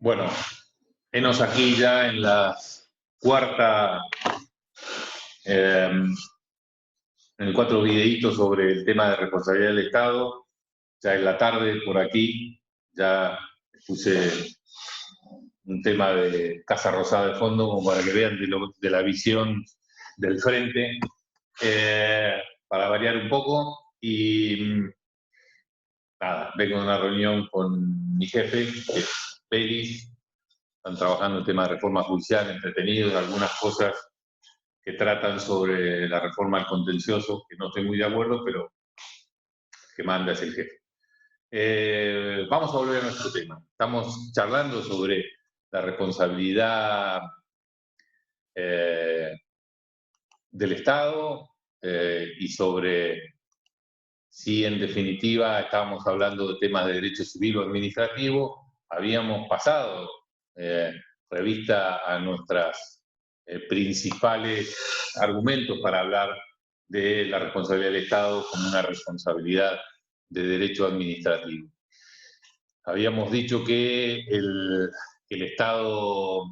Bueno, henos aquí ya en la cuarta, en el cuatro videitos sobre el tema de responsabilidad del Estado. Ya en la tarde por aquí ya puse un tema de Casa Rosada de fondo como para que vean de la visión del frente, para variar un poco. Y nada, vengo de una reunión con mi jefe, que es Peris. Están trabajando en temas de reforma judicial, entretenidos, algunas cosas que tratan sobre la reforma al contencioso, que no estoy muy de acuerdo, pero que manda es el jefe. Vamos a volver a nuestro tema. Estamos charlando sobre la responsabilidad del Estado y sobre si en definitiva estábamos hablando de temas de derecho civil o administrativo. Habíamos pasado revista a nuestras principales argumentos para hablar de la responsabilidad del Estado como una responsabilidad de derecho administrativo. Habíamos dicho que el Estado,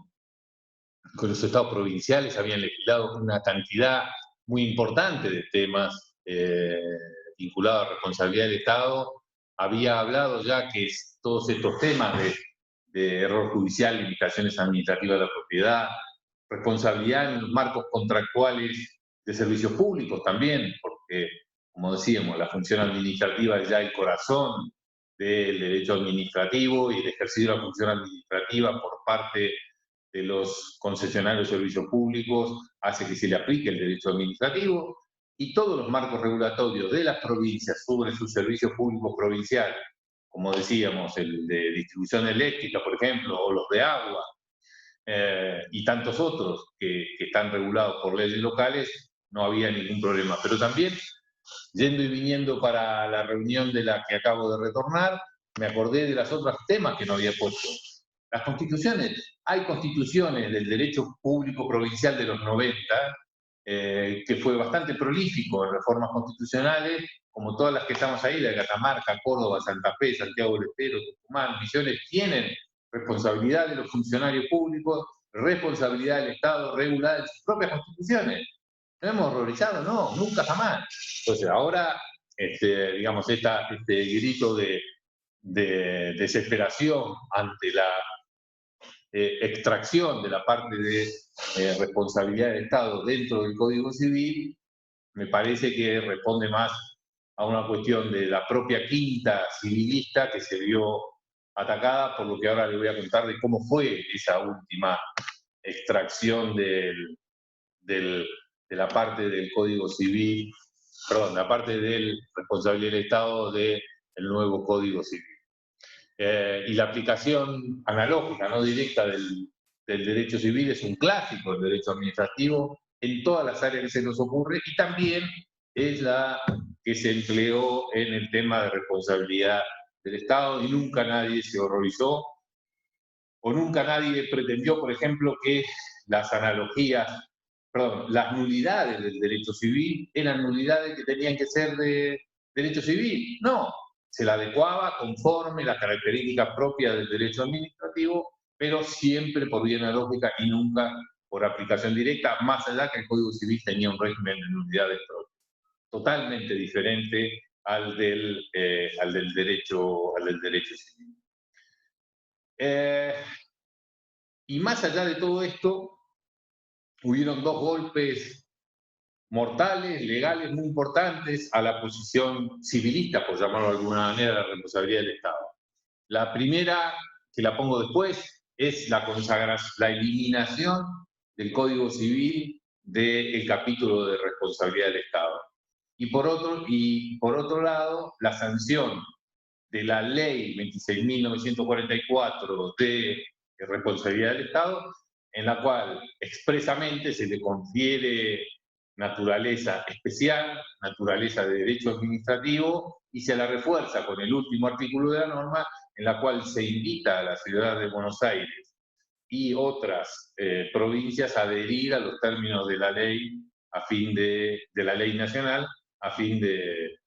con los estados provinciales habían legislado una cantidad muy importante de temas vinculados a responsabilidad del Estado. Había hablado ya que todos estos temas de error judicial, limitaciones administrativas de la propiedad, responsabilidad en los marcos contractuales de servicios públicos también, porque, como decíamos, la función administrativa es ya el corazón del derecho administrativo, y el ejercicio de la función administrativa por parte de los concesionarios de servicios públicos hace que se le aplique el derecho administrativo, y todos los marcos regulatorios de las provincias sobre sus servicios públicos provinciales, como decíamos, el de distribución eléctrica, por ejemplo, o los de agua, y tantos otros que están regulados por leyes locales, no había ningún problema. Pero también, yendo y viniendo para la reunión de la que acabo de retornar, me acordé de los otros temas que no había puesto. Las constituciones. Hay constituciones del derecho público provincial de los 90, que fue bastante prolífico en reformas constitucionales, como todas las que estamos ahí, de Catamarca, Córdoba, Santa Fe, Santiago del Estero, Tucumán, Misiones, tienen responsabilidad de los funcionarios públicos, responsabilidad del Estado regulada en sus propias constituciones. ¿No hemos horrorizado? No, nunca jamás. Entonces, ahora, digamos, este grito de desesperación ante la extracción de la parte de responsabilidad del Estado dentro del Código Civil, me parece que responde más a una cuestión de la propia quinta civilista que se vio atacada, por lo que ahora le voy a contar de cómo fue esa última extracción de la parte del Código Civil, perdón, la parte de responsabilidad del Estado del nuevo Código Civil. Y la aplicación analógica, no directa del derecho civil, es un clásico del derecho administrativo en todas las áreas que se nos ocurre, y también es la que se empleó en el tema de responsabilidad del Estado, y nunca nadie se horrorizó, o nunca nadie pretendió, por ejemplo, que las analogías, perdón, las nulidades del derecho civil eran nulidades que tenían que ser de derecho civil. No, se la adecuaba conforme las características propias del derecho administrativo, pero siempre por vía analógica y nunca por aplicación directa, más allá que el Código Civil tenía un régimen de nulidades propio, totalmente diferente al del derecho civil. Y más allá de todo esto, hubieron dos golpes mortales, legales, muy importantes a la posición civilista, por llamarlo de alguna manera, de la responsabilidad del Estado. La primera, que la pongo después, es la eliminación del Código Civil del capítulo de responsabilidad del Estado. Y por otro lado, la sanción de la ley 26.944 de responsabilidad del Estado, en la cual expresamente se le confiere naturaleza especial, naturaleza de derecho administrativo, y se la refuerza con el último artículo de la norma, en la cual se invita a la ciudad de Buenos Aires y otras provincias a adherir a los términos de la ley, de la ley nacional, a fin de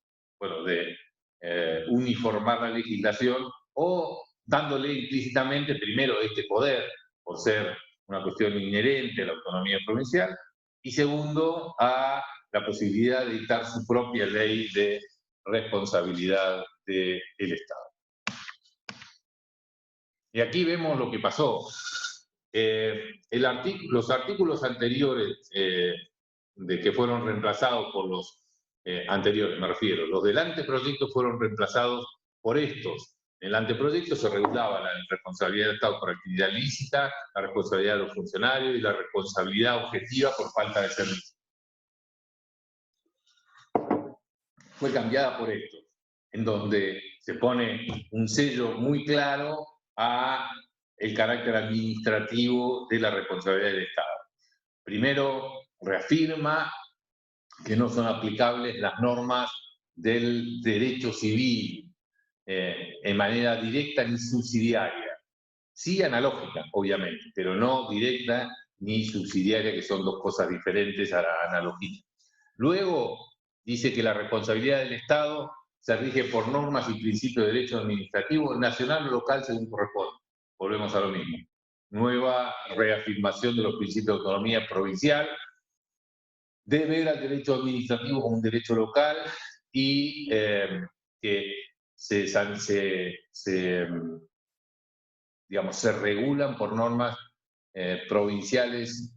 uniformar la legislación, o dándole implícitamente, primero, este poder, por ser una cuestión inherente a la autonomía provincial, y segundo, a la posibilidad de dictar su propia ley de responsabilidad del Estado. Y aquí vemos lo que pasó. Los artículos anteriores de que fueron reemplazados por los anteriores, me refiero, los del anteproyecto fueron reemplazados por estos. En el anteproyecto se regulaba la responsabilidad del Estado por actividad ilícita, la responsabilidad de los funcionarios y la responsabilidad objetiva por falta de servicio. Fue cambiada por esto, en donde se pone un sello muy claro a el carácter administrativo de la responsabilidad del Estado. Primero, reafirma que no son aplicables las normas del derecho civil en manera directa ni subsidiaria. Sí analógica, obviamente, pero no directa ni subsidiaria, que son dos cosas diferentes a la analogía. Luego, dice que la responsabilidad del Estado se rige por normas y principios de derecho administrativo nacional o local según corresponde. Volvemos a lo mismo. Nueva reafirmación de los principios de autonomía provincial, de ver al derecho administrativo como un derecho local y que se regulan por normas provinciales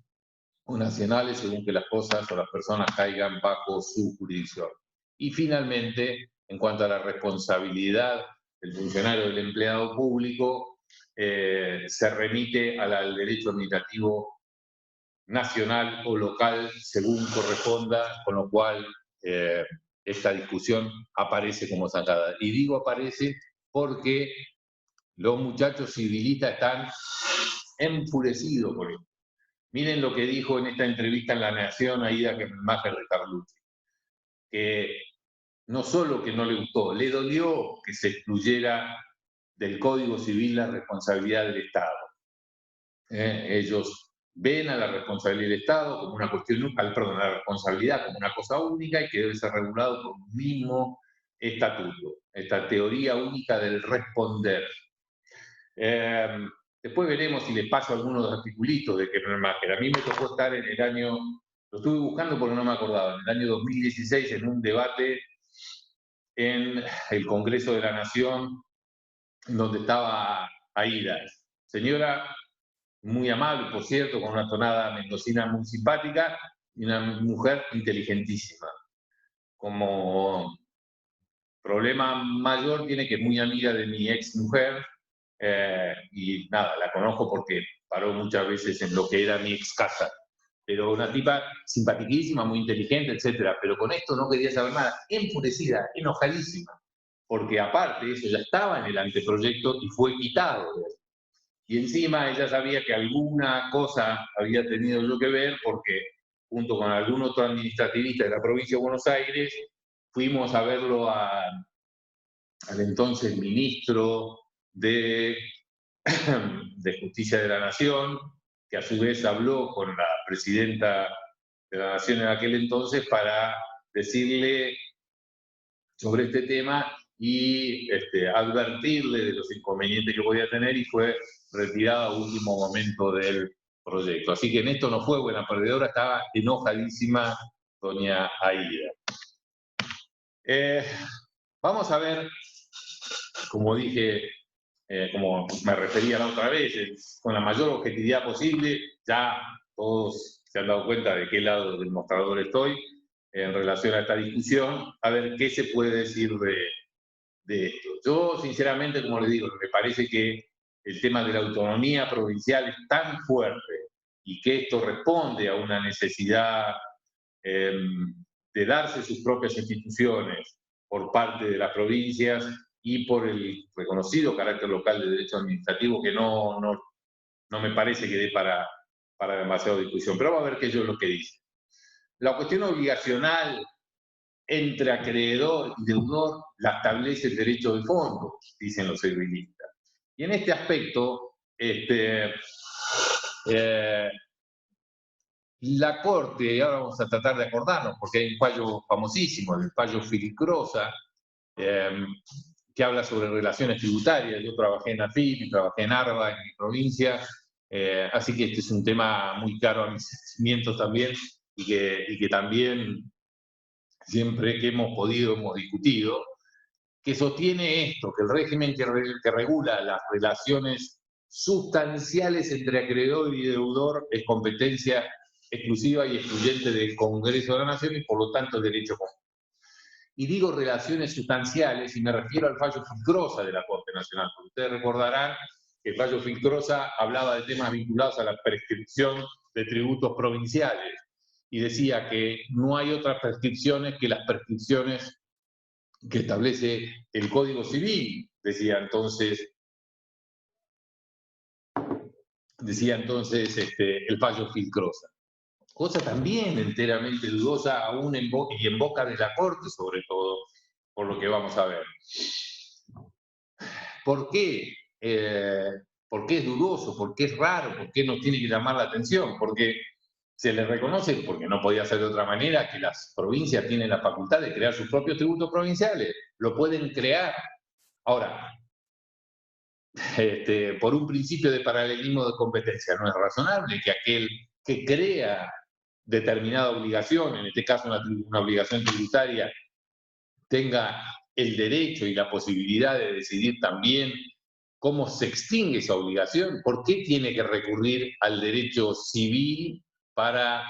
o nacionales según que las cosas o las personas caigan bajo su jurisdicción. Y finalmente, en cuanto a la responsabilidad del funcionario o del empleado público, se remite al derecho administrativo nacional o local según corresponda, con lo cual esta discusión aparece como sacada. Y digo aparece porque los muchachos civilistas están enfurecidos por esto. Miren lo que dijo en esta entrevista en La Nación Aida Kemmelmacher de Carlucci, que no solo que no le gustó, le dolió que se excluyera del Código Civil la responsabilidad del Estado. Ellos ven a la responsabilidad del Estado como una cuestión, a la responsabilidad como una cosa única y que debe ser regulado por un mismo estatuto, esta teoría única del responder. Después veremos si les paso algunos articulitos de Kemmelmacher. A mí me tocó estar en el año, lo estuve buscando porque no me acordaba, en el año 2016 en un debate en el Congreso de la Nación, donde estaba Aida. Señora muy amable, por cierto, con una tonada mendocina muy simpática y una mujer inteligentísima. Como problema mayor tiene que es muy amiga de mi ex mujer, y nada, la conozco porque paró muchas veces en lo que era mi ex casa. Pero una tipa simpaticísima, muy inteligente, etcétera. Pero con esto no quería saber nada, enfurecida, enojadísima, porque aparte eso ya estaba en el anteproyecto y fue quitado. Y encima ella sabía que alguna cosa había tenido yo que ver porque junto con algún otro administrativista de la provincia de Buenos Aires fuimos a verlo al entonces ministro de Justicia de la Nación, que a su vez habló con la presidenta de la Nación en aquel entonces para decirle sobre este tema y advertirle de los inconvenientes que podía tener, y fue retirada a último momento del proyecto. Así que en esto no fue buena perdedora, estaba enojadísima doña Aida. Vamos a ver, como dije, como me refería la otra vez, con la mayor objetividad posible. Ya todos se han dado cuenta de qué lado del mostrador estoy en relación a esta discusión, a ver qué se puede decir de esto. Yo, sinceramente, como les digo, me parece que el tema de la autonomía provincial es tan fuerte y que esto responde a una necesidad de darse sus propias instituciones por parte de las provincias y por el reconocido carácter local de derecho administrativo, que no me parece que dé para demasiada discusión. Pero vamos a ver qué es lo que dice. La cuestión obligacional entre acreedor y deudor la establece el derecho de fondo, dicen los civilistas. Y en este aspecto, la Corte, y ahora vamos a tratar de acordarnos, porque hay un fallo famosísimo, el fallo Filicrosa, que habla sobre relaciones tributarias. Yo trabajé en AFIP y trabajé en ARBA, en mi provincia, así que este es un tema muy caro a mis sentimientos también, y que también siempre que hemos podido hemos discutido, que sostiene esto, que el régimen que regula las relaciones sustanciales entre acreedor y deudor es competencia exclusiva y excluyente del Congreso de la Nación y por lo tanto derecho común. Y digo relaciones sustanciales y me refiero al fallo Fincrosa de la Corte Nacional, porque ustedes recordarán que el fallo Fincrosa hablaba de temas vinculados a la prescripción de tributos provinciales y decía que no hay otras prescripciones que las prescripciones que establece el Código Civil, decía entonces el fallo Fincrosa. Cosa también enteramente dudosa, aún en boca de la Corte, sobre todo, por lo que vamos a ver. ¿Por qué? ¿Por qué es dudoso? ¿Por qué es raro? ¿Por qué nos tiene que llamar la atención? Porque se les reconoce, porque no podía ser de otra manera, que las provincias tienen la facultad de crear sus propios tributos provinciales. Lo pueden crear. Ahora, por un principio de paralelismo de competencia, no es razonable que aquel que crea determinada obligación, en este caso una obligación tributaria, tenga el derecho y la posibilidad de decidir también cómo se extingue esa obligación. ¿Por qué tiene que recurrir al derecho civil para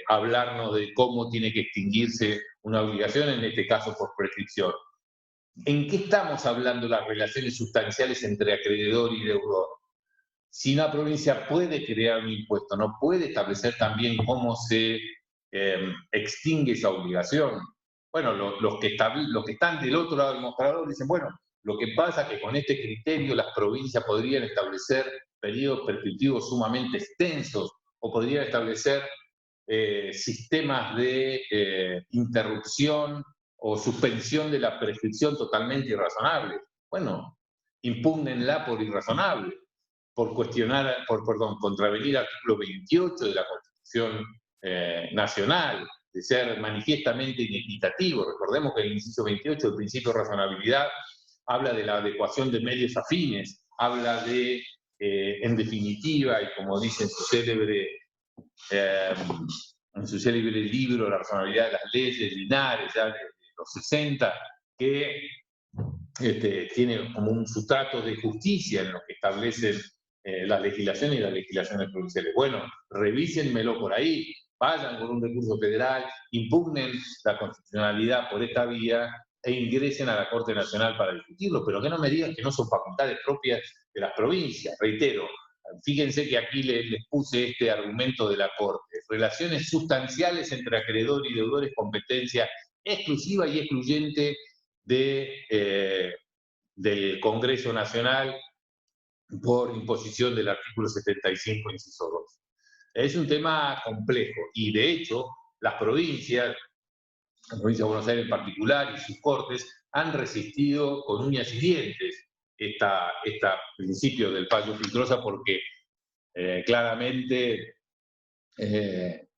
hablarnos de cómo tiene que extinguirse una obligación, en este caso por prescripción? ¿En qué estamos hablando las relaciones sustanciales entre acreedor y deudor? Si una provincia puede crear un impuesto, no puede establecer también cómo se extingue esa obligación. Bueno, los que están del otro lado del mostrador dicen, bueno, lo que pasa es que con este criterio las provincias podrían establecer periodos prescriptivos sumamente extensos o podrían establecer sistemas de interrupción o suspensión de la prescripción totalmente irrazonable. Bueno, impúgnenla por irrazonable, por contravenir el artículo 28 de la Constitución Nacional, de ser manifiestamente inequitativo. Recordemos que el inciso 28 del principio de razonabilidad habla de la adecuación de medios afines, habla de, en definitiva, y como dice en su célebre libro La razonabilidad de las leyes, Linares, ya de los 60, que tiene como un sustrato de justicia en lo que establecen las legislaciones y las legislaciones provinciales. Bueno, revísenmelo por ahí, vayan con un recurso federal, impugnen la constitucionalidad por esta vía e ingresen a la Corte Nacional para discutirlo, pero que no me digan que no son facultades propias de las provincias. Reitero, fíjense que aquí les puse este argumento de la Corte. Relaciones sustanciales entre acreedor y deudor es competencia exclusiva y excluyente del Congreso Nacional por imposición del artículo 75, inciso 2. Es un tema complejo y, de hecho, las provincias, la provincia de Buenos Aires en particular y sus cortes, han resistido con uñas y dientes este principio del fallo Fincrosa porque claramente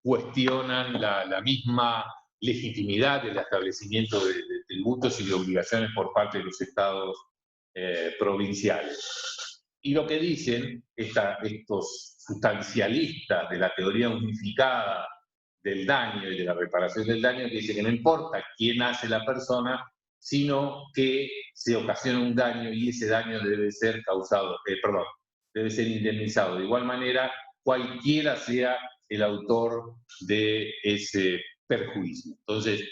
cuestionan la misma legitimidad del establecimiento de tributos y de obligaciones por parte de los estados provinciales. Y lo que dicen estos sustancialistas de la teoría unificada del daño y de la reparación del daño, que dicen que no importa quién hace la persona, sino que se ocasiona un daño y ese daño debe ser debe ser indemnizado. De igual manera, cualquiera sea el autor de ese perjuicio. Entonces,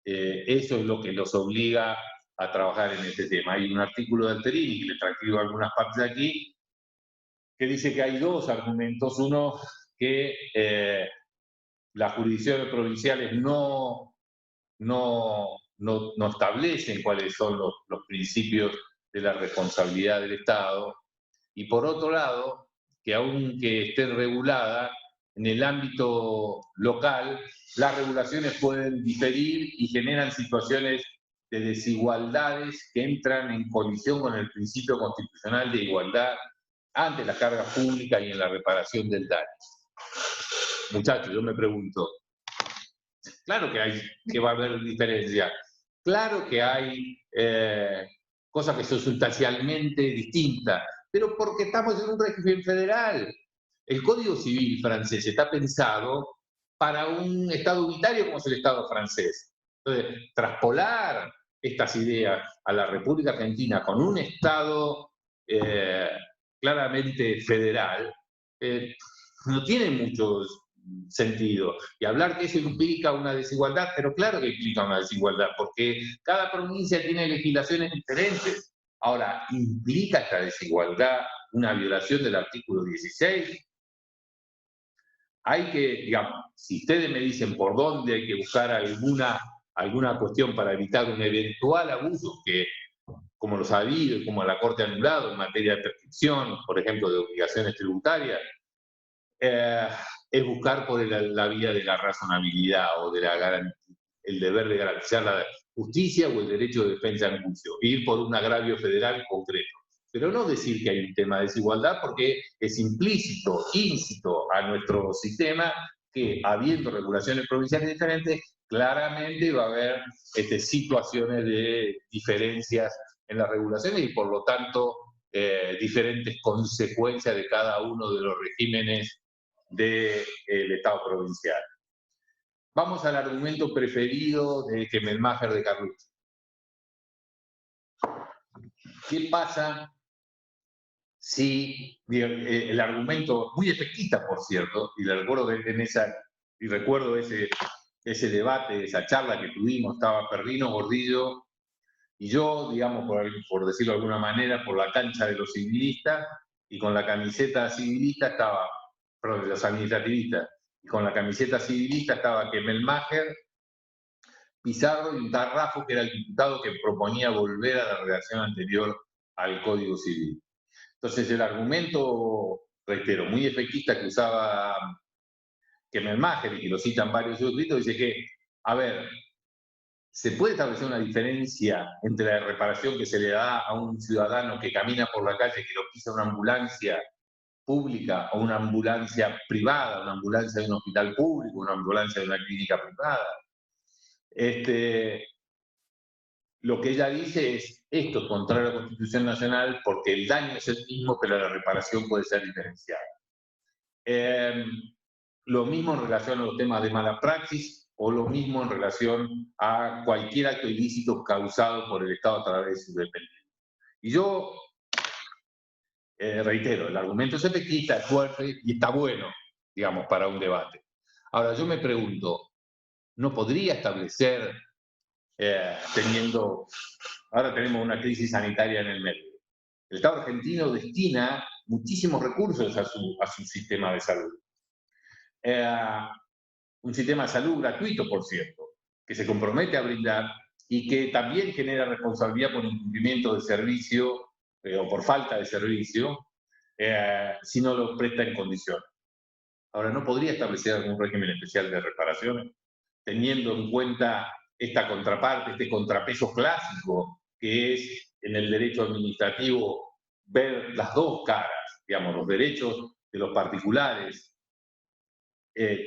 eso es lo que los obliga a trabajar en este tema. Hay un artículo de Alterini, que les traigo algunas partes de aquí, que dice que hay dos argumentos. Uno, que las jurisdicciones provinciales no establecen cuáles son los principios de la responsabilidad del Estado. Y por otro lado, que aunque esté regulada en el ámbito local, las regulaciones pueden diferir y generan situaciones de desigualdades que entran en colisión con el principio constitucional de igualdad ante la carga pública y en la reparación del daño. Muchachos, yo me pregunto, claro que va a haber diferencia. Claro que hay cosas que son sustancialmente distintas, pero porque estamos en un régimen federal. El Código Civil francés está pensado para un Estado unitario como es el Estado francés. Entonces, traspolar estas ideas a la República Argentina con un Estado claramente federal no tiene mucho sentido. Y hablar que eso implica una desigualdad, pero claro que implica una desigualdad, porque cada provincia tiene legislaciones diferentes. Ahora, ¿implica esta desigualdad una violación del artículo 16? Hay que, digamos, si ustedes me dicen por dónde hay que buscar alguna cuestión para evitar un eventual abuso, que como lo ha habido y como la Corte ha anulado en materia de prescripción, por ejemplo, de obligaciones tributarias, es buscar por la vía de la razonabilidad o de el deber de garantizar la justicia o el derecho de defensa en juicio, ir por un agravio federal concreto. Pero no decir que hay un tema de desigualdad, porque es íncito a nuestro sistema que, habiendo regulaciones provinciales diferentes, claramente va a haber situaciones de diferencias en las regulaciones y por lo tanto diferentes consecuencias de cada uno de los regímenes del Estado provincial. Vamos al argumento preferido de Kemmelmacher de Carlucci. ¿Qué pasa si el argumento, muy efectista por cierto, y recuerdo ese debate, esa charla que tuvimos, estaba Perrino, Gordillo y yo, digamos, por decirlo de alguna manera, por la cancha de los civilistas, y con la camiseta civilista estaba, perdón, de los administrativistas, y con la camiseta civilista estaba Kemmelmacher, Pizarro y un Tarrafo, que era el diputado que proponía volver a la redacción anterior al Código Civil. Entonces el argumento, reitero, muy efectista que usaba Kemmelmacher, y que lo citan varios escritos, dice que, a ver, ¿se puede establecer una diferencia entre la reparación que se le da a un ciudadano que camina por la calle, que lo pisa una ambulancia pública o una ambulancia privada, una ambulancia de un hospital público, una ambulancia de una clínica privada? Lo que ella dice es, esto es contrario a la Constitución Nacional porque el daño es el mismo, pero la reparación puede ser diferenciada. Lo mismo en relación a los temas de mala praxis o lo mismo en relación a cualquier acto ilícito causado por el Estado a través de su dependencia. Y yo reitero, el argumento es efectista, es fuerte y está bueno, digamos, para un debate. Ahora, yo me pregunto, ¿no podría establecer, ahora tenemos una crisis sanitaria en el medio? El Estado argentino destina muchísimos recursos a su sistema de salud. Un sistema de salud gratuito, por cierto, que se compromete a brindar y que también genera responsabilidad por incumplimiento de servicio o por falta de servicio si no lo presta en condiciones. Ahora, ¿no podría establecer algún régimen especial de reparaciones, teniendo en cuenta esta contraparte, este contrapeso clásico que es en el derecho administrativo ver las dos caras, digamos, los derechos de los particulares,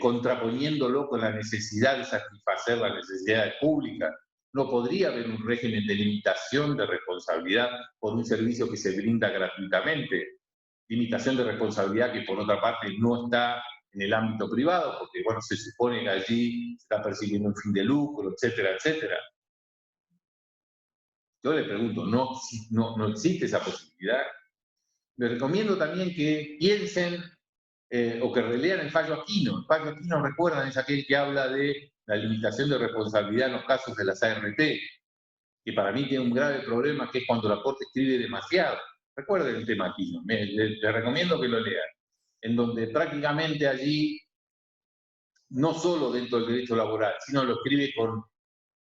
contraponiéndolo con la necesidad de satisfacer las necesidades públicas? ¿No podría haber un régimen de limitación de responsabilidad por un servicio que se brinda gratuitamente? Limitación de responsabilidad que por otra parte no está en el ámbito privado, porque bueno, se supone que allí se está persiguiendo un fin de lucro, etcétera, etcétera. Yo le pregunto, ¿no existe esa posibilidad? Les recomiendo también que piensen o que relean el fallo Aquino. El fallo Aquino, recuerdan, es aquel que habla de la limitación de responsabilidad en los casos de las ART, que para mí tiene un grave problema, que es cuando la Corte escribe demasiado. Recuerden el tema Aquino, les recomiendo que lo lean, en donde prácticamente allí, no solo dentro del derecho laboral, sino lo escribe con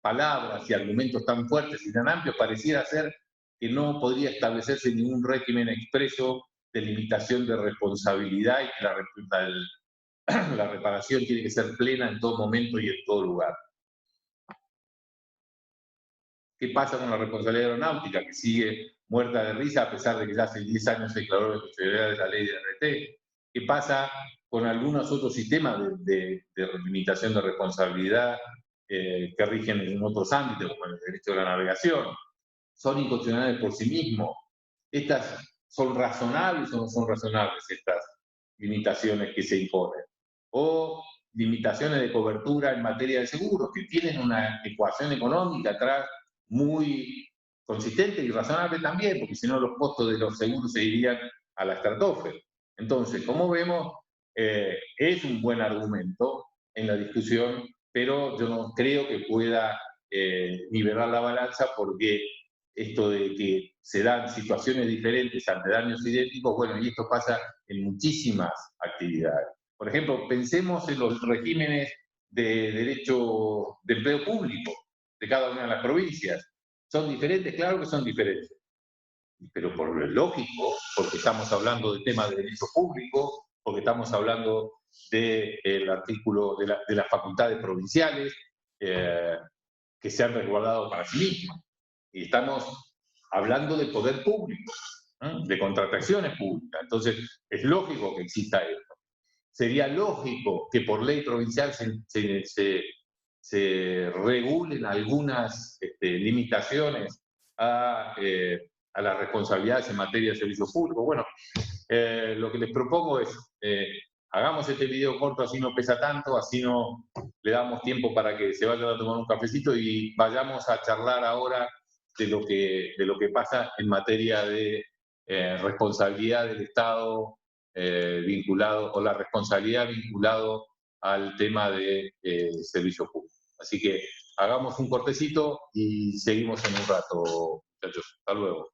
palabras y argumentos tan fuertes y tan amplios, pareciera ser que no podría establecerse ningún régimen expreso de limitación de responsabilidad y que la reparación tiene que ser plena en todo momento y en todo lugar. ¿Qué pasa con la responsabilidad aeronáutica, que sigue muerta de risa a pesar de que ya hace 10 años se declaró la constitucionalidad de la ley de RT? ¿Qué pasa con algunos otros sistemas de limitación de responsabilidad que rigen en otros ámbitos, como el derecho de la navegación, son inconstitucionales por sí mismos. ¿Estas son razonables o no son razonables estas limitaciones que se imponen? O limitaciones de cobertura en materia de seguros, que tienen una ecuación económica atrás muy consistente y razonable también, porque si no los costos de los seguros se irían a la estratosfera. Entonces, como vemos, es un buen argumento en la discusión, pero yo no creo que pueda nivelar la balanza, porque esto de que se dan situaciones diferentes ante daños idénticos, bueno, y esto pasa en muchísimas actividades. Por ejemplo, pensemos en los regímenes de derecho de empleo público de cada una de las provincias. ¿Son diferentes? Claro que son diferentes. Pero por lo lógico, porque estamos hablando de temas de derecho público, porque estamos hablando del artículo de las facultades provinciales que se han resguardado para sí mismas. Y estamos hablando de poder público, de contrataciones públicas. Entonces, es lógico que exista esto. Sería lógico que por ley provincial se regulen algunas limitaciones a las responsabilidades en materia de servicios públicos. Bueno, lo que les propongo es, hagamos este video corto, así no pesa tanto, así no le damos tiempo para que se vayan a tomar un cafecito y vayamos a charlar ahora de lo que pasa en materia de responsabilidad del Estado vinculado, o la responsabilidad vinculado al tema de servicio público. Así que hagamos un cortecito y seguimos en un rato, muchachos. Hasta luego.